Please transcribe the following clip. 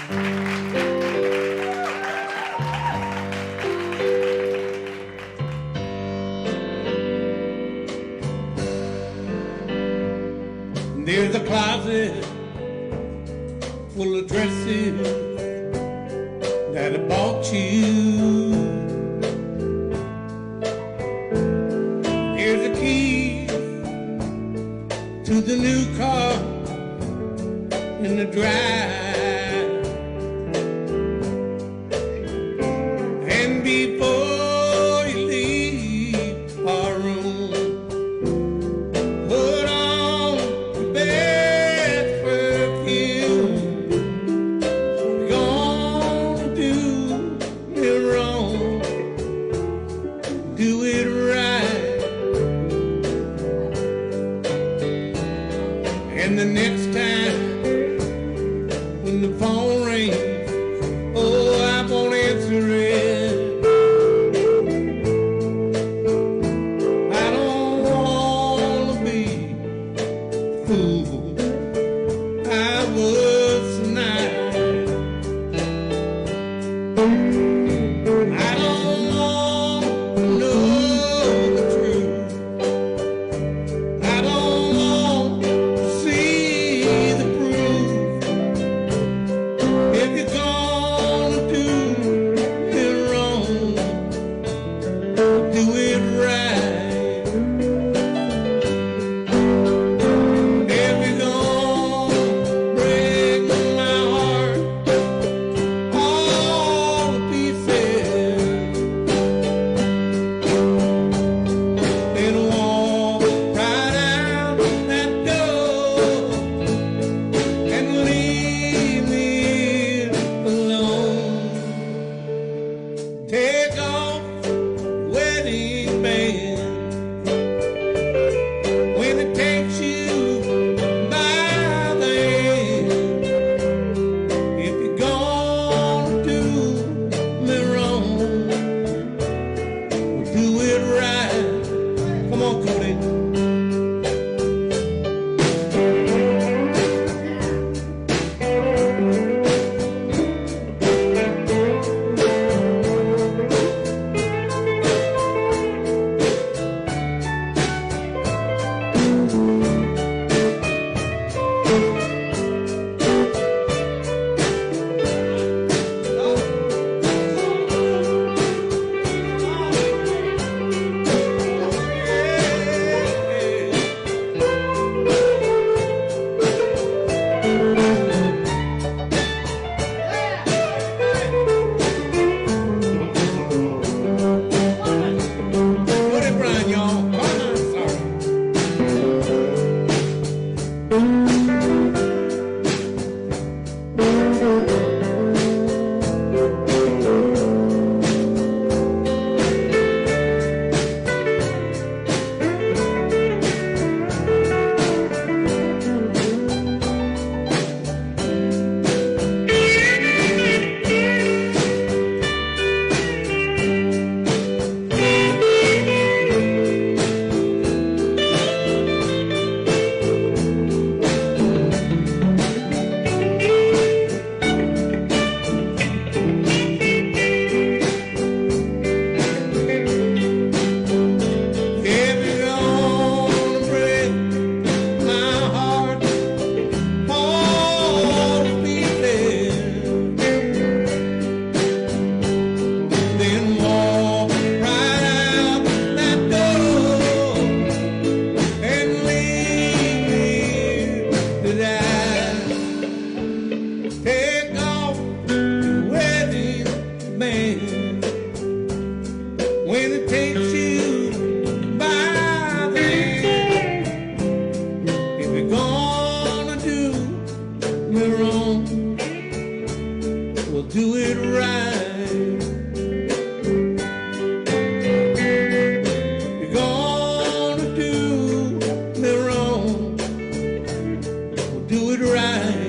There's a closet full of dresses that I bought you. Here's a key to the new car in the drive. And before you leave our room, put on the best perfume. You're gonna do me wrong, do it right. And the next time when the phone rings, oh, I won't answer it. I don't wanna be the fool I was tonight. I don't want to know the truth. I don't want to see the proof. If you're gonna do me wrong, do it right. If you're gonna break my heart all to pieces, then walk right out that door and leave me alone. Take off wedding band when it takes you by the hand. If you're gonna do me wrong, do it right. Come on, Cody. Cody Bryant, y'all. Carmine, Sardo. If you're gonna break my heart all to pieces, then walk right out that door and leave me to die. Take off the wedding band when it takes you by the hand. If you're gonna do me wrong, we'll do it right. You're gonna do me wrong, we'll do it right.